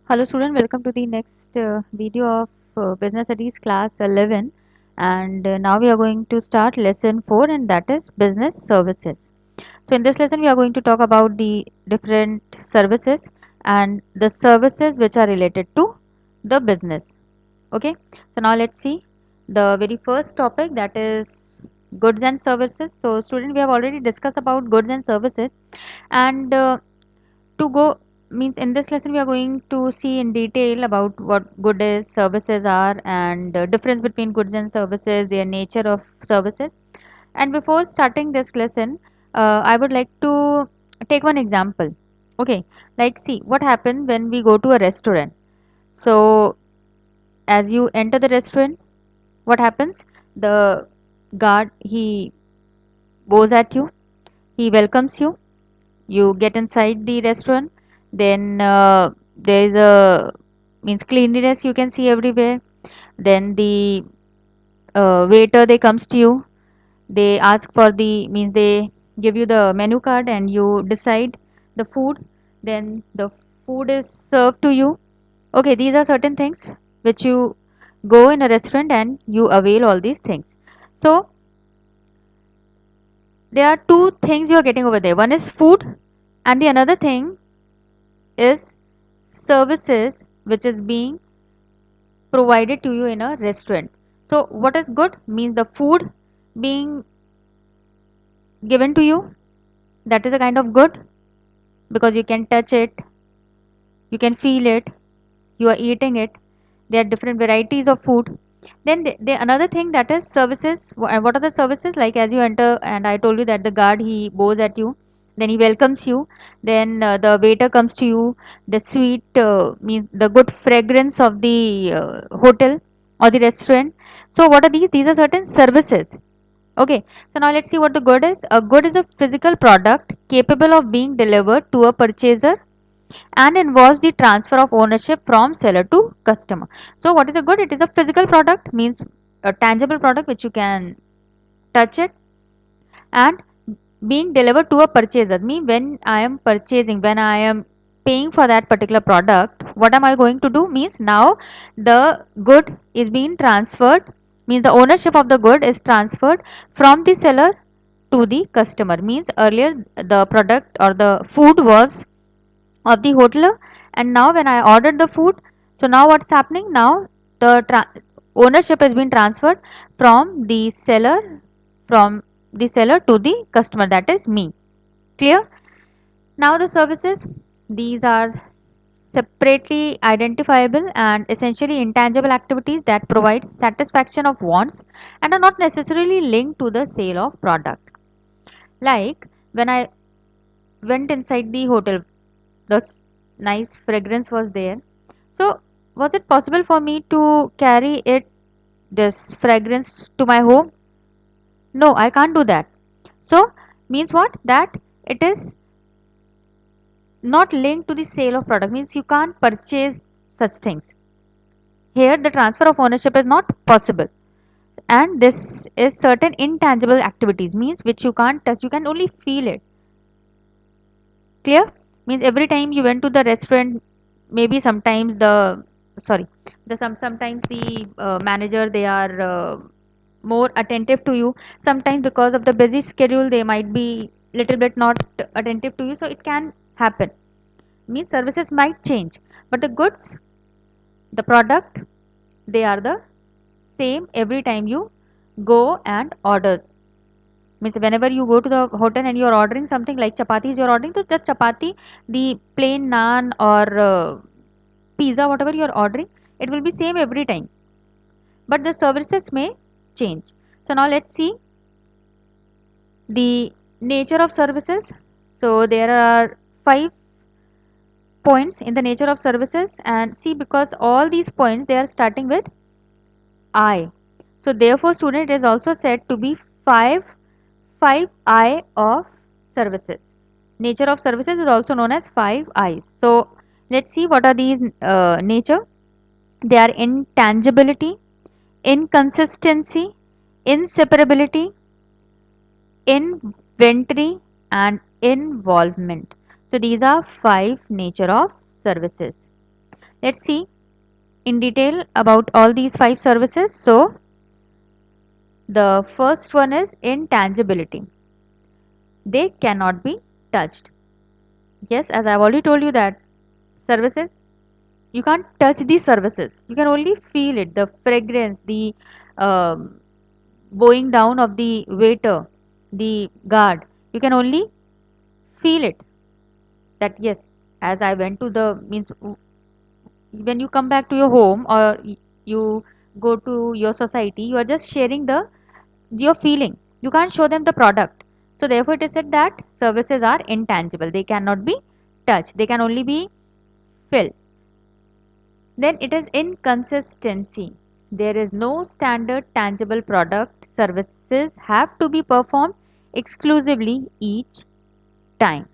Hello student, welcome to the next video of Business Studies class 11, and now we are going to start lesson 4, and that is business services. So in this lesson we are going to talk about the different services and the services which are related to the business. Okay, so now let's see the very first topic, that is goods and services. So student, we have already discussed about goods and services, and to go means in this lesson we are going to see in detail about what good is, services are, and difference between goods and services, their nature of services. And before starting this lesson, I would like to take one example. Okay, like see what happens when we go to a restaurant. So as you enter the restaurant, what happens? The guard, he bows at you, he welcomes you, you get inside the restaurant, then there is a means cleanliness you can see everywhere. Then the waiter, they comes to you, they ask for the means they give you the menu card and you decide the food, then the food is served to you. Okay, these are certain things which you go in a restaurant and you avail all these things. So there are two things you are getting over there. One is food, and the another thing is services which is being provided to you in a restaurant. So what is good means the food being given to you, that is a kind of good, because you can touch it, you can feel it, you are eating it. There are different varieties of food. Then the another thing, that is services. And what are the services? Like as you enter, and I told you that the guard, he bows at you, then he welcomes you, then the waiter comes to you, the sweet means the good fragrance of the hotel or the restaurant. So what are these? These are certain services. Okay, so now let's see what the good is. A good is a physical product capable of being delivered to a purchaser and involves the transfer of ownership from seller to customer. So what is a good? It is a physical product, means a tangible product which you can touch it, and being delivered to a purchaser. Me, when I am purchasing, when I am paying for that particular product, what am I going to do? Means now the good is being transferred, means the ownership of the good is transferred from the seller to the customer. Means earlier the product or the food was of the hoteler, and now when I ordered the food, so now what's happening? Now the ownership has been transferred from the seller, from the seller to the customer, that is me. Clear? Now the services, these are separately identifiable and essentially intangible activities that provide satisfaction of wants and are not necessarily linked to the sale of product. Like when I went inside the hotel, the nice fragrance was there. So was it possible for me to carry it, this fragrance, to my home? No, I can't do that. So means what? That it is not linked to the sale of product, means you can't purchase such things. Here the transfer of ownership is not possible, and this is certain intangible activities, means which you can't touch, you can only feel it. Clear? Means every time you went to the restaurant, maybe sometimes the sorry the sometimes the manager, they are more attentive to you. Sometimes because of the busy schedule they might be little bit not attentive to you, so it can happen. Means services might change, but the goods, the product, they are the same every time you go and order. Means whenever you go to the hotel and you are ordering something like chapatis, you are ordering, so the chapati, the plain naan or pizza, whatever you are ordering, it will be same every time, but the services may change. So now let's see the nature of services. So there are 5 points in the nature of services, and see, because all these points they are starting with I, so therefore student, is also said to be 5 I of services. Nature of services is also known as 5 I's. So let's see what are these nature. They are intangibility, inconsistency, inseparability, inventory, and involvement. So these are 5 nature of services. Let's see in detail about all these 5 services. So the first one is intangibility. They cannot be touched. Yes, as I've already told you that services, you can't touch these services. You can only feel it, the fragrance, the um, bowing down of the waiter, the guard. You can only feel it. That yes, as I went to the means when you come back to your home or you go to your society, you are just sharing the your feeling. You can't show them the product. So therefore, it is said that services are intangible. They cannot be touched. They can only be felt. Then it is inconsistency. There is no standard tangible product. Services have to be performed exclusively each time.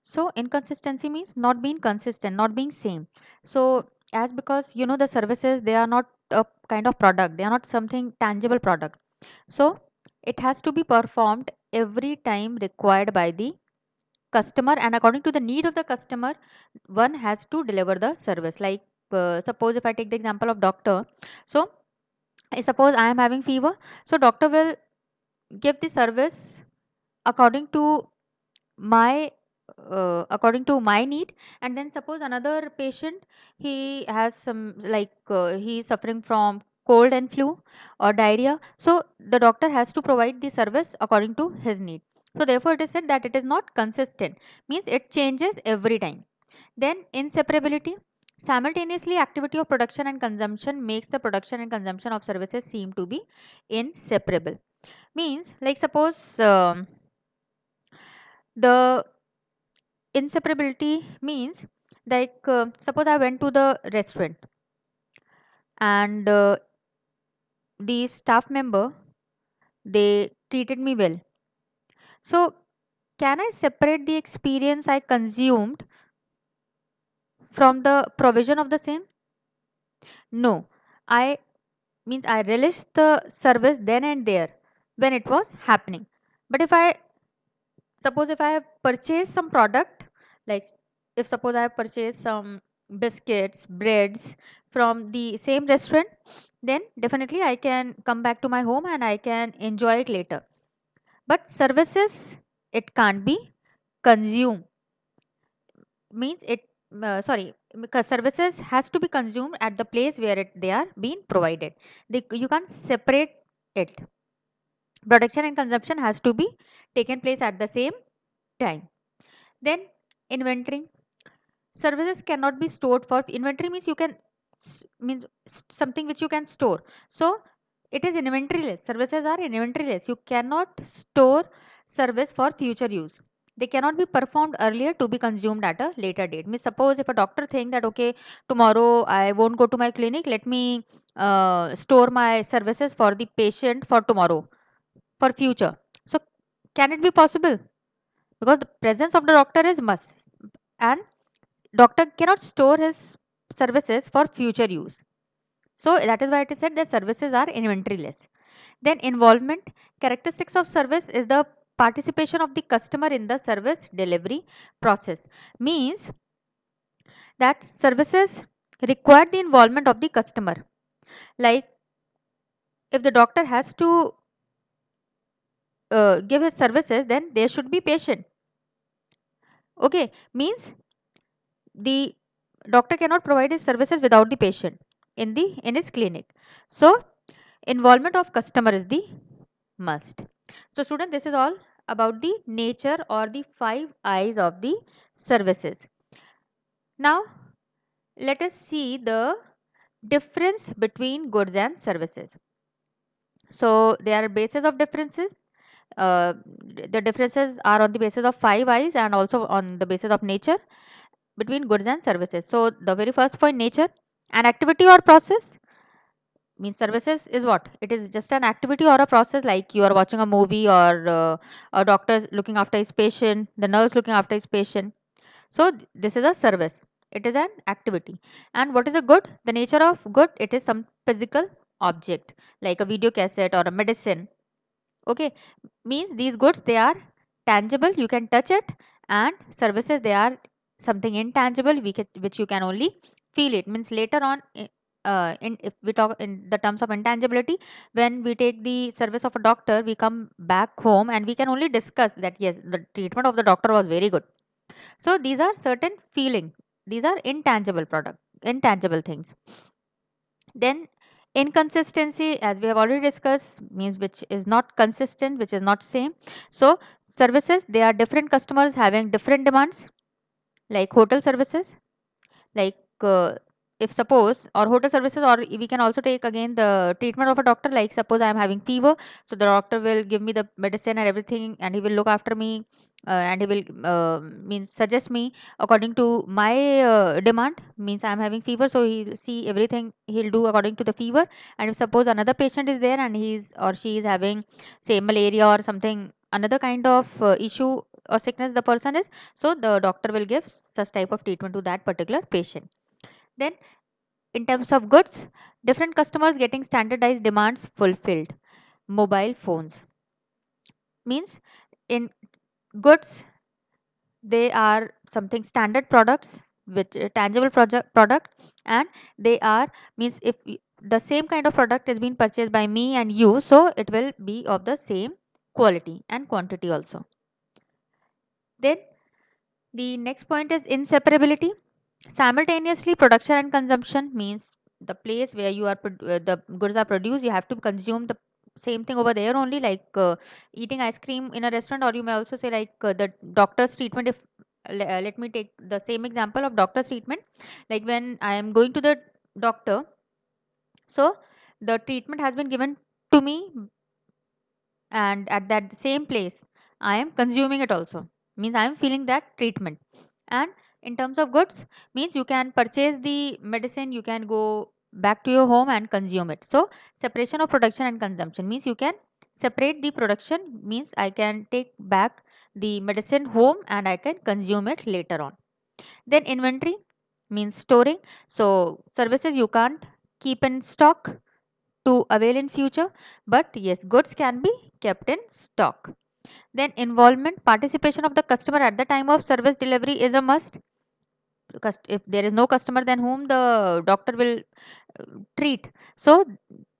So inconsistency means not being consistent, not being same. So as because the services, they are not a kind of product, they are not something tangible product. So it has to be performed every time required by the customer, and according to the need of the customer, one has to deliver the service. Like suppose if I take the example of doctor. So I suppose I am having fever, so doctor will give the service according to my need. And then suppose another patient, he has some like he is suffering from cold and flu or diarrhea, so the doctor has to provide the service according to his need. So therefore it is said that it is not consistent, means it changes every time. Then inseparability. Simultaneously activity of production and consumption makes the production and consumption of services seem to be inseparable. Means like suppose the inseparability means like suppose I went to the restaurant and the staff member, they treated me well. So can I separate the experience I consumed from the provision of the same? No. I means I relished the service then and there when it was happening. But if I have purchased some product, like if suppose I have purchased some biscuits, breads from the same restaurant, then definitely I can come back to my home and I can enjoy it later. But services, it can't be consumed. Means it sorry, because services has to be consumed at the place where they are being provided. You can't separate it. Production and consumption has to be taken place at the same time. Then inventory. Services cannot be stored for inventory, means you can means something which you can store. So it is inventoryless. Services are inventoryless. You cannot store service for future use. They cannot be performed earlier to be consumed at a later date. Means suppose if a doctor think that okay, tomorrow I won't go to my clinic, let me store my services for the patient for tomorrow, for future. So can it be possible? Because the presence of the doctor is must, and doctor cannot store his services for future use. So that is why it is said that services are inventoryless. Then involvement. Characteristics of service is the participation of the customer in the service delivery process. Means that services require the involvement of the customer. Like if the doctor has to give his services, then there should be patient. Okay, means the doctor cannot provide his services without the patient in his clinic. So involvement of customer is the must. So student, this is all about the nature or the 5 eyes of the services. Now let us see the difference between goods and services. So there are bases of differences. The differences are on the basis of 5 eyes and also on the basis of nature between goods and services. So the very first point, nature. An activity or process. Means services is what? It is just an activity or a process, like you are watching a movie or a doctor looking after his patient, the nurse looking after his patient. So this is a service. It is an activity. And what is a good? The nature of good, it is some physical object like a video cassette or a medicine. Okay, means these goods, they are tangible, you can touch it, and services, they are something intangible, which you can only feel it. Means later on, in if we talk in the terms of intangibility, when we take the service of a doctor, we come back home and we can only discuss that yes, the treatment of the doctor was very good. So these are certain feeling, these are intangible things. Then inconsistency, as we have already discussed, means which is not consistent, which is not same. So services, they are different customers having different demands, like hotel services, like if suppose, or hotel services, or we can also take again the treatment of a doctor, like suppose I am having fever, so the doctor will give me the medicine and everything, and he will look after me, and he will means suggest me according to my demand. Means I am having fever, so he'll see everything, he'll do according to the fever. And if suppose another patient is there and he's or she is having say malaria or something, another kind of issue or sickness the person is, so the doctor will give such type of treatment to that particular patient. Then in terms of goods, different customers getting standardized demands fulfilled. Mobile phones, means in goods, they are something standard products with a tangible product, and they are, means if the same kind of product is being purchased by me and you, so it will be of the same quality and quantity also. Then the next point is inseparability. Simultaneously production and consumption, means the place where you are the goods are produced, you have to consume the same thing over there only, like eating ice cream in a restaurant, or you may also say like the doctor's treatment. If let me take the same example of doctor's treatment, like when I am going to the doctor, so the treatment has been given to me, and at that same place I am consuming it also, means I am feeling that treatment. And in terms of goods, means you can purchase the medicine, you can go back to your home and consume it. So separation of production and consumption, means you can separate the production, means I can take back the medicine home and I can consume it later on. Then inventory, means storing. So services you can't keep in stock to avail in future, but yes, goods can be kept in stock. Then involvement, participation of the customer at the time of service delivery is a must. If there is no customer, then whom the doctor will treat. So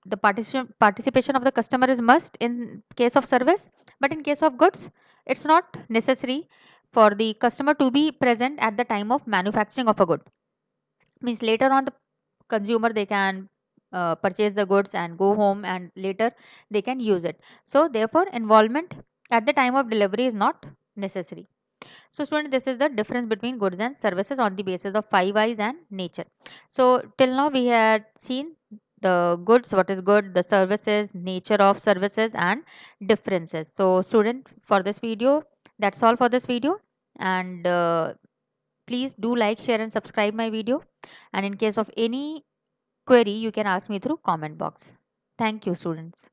the participation of the customer is must in case of service, but in case of goods, it's not necessary for the customer to be present at the time of manufacturing of a good. Means later on the consumer, they can purchase the goods and go home, and later they can use it. So therefore involvement at the time of delivery is not necessary. So student, this is the difference between goods and services on the basis of 5 eyes and nature. So till now we had seen the goods, what is good, the services, nature of services, and differences. So student, for this video, that's all for this video. And please do like, share and subscribe my video. And in case of any query, you can ask me through comment box. Thank you, students.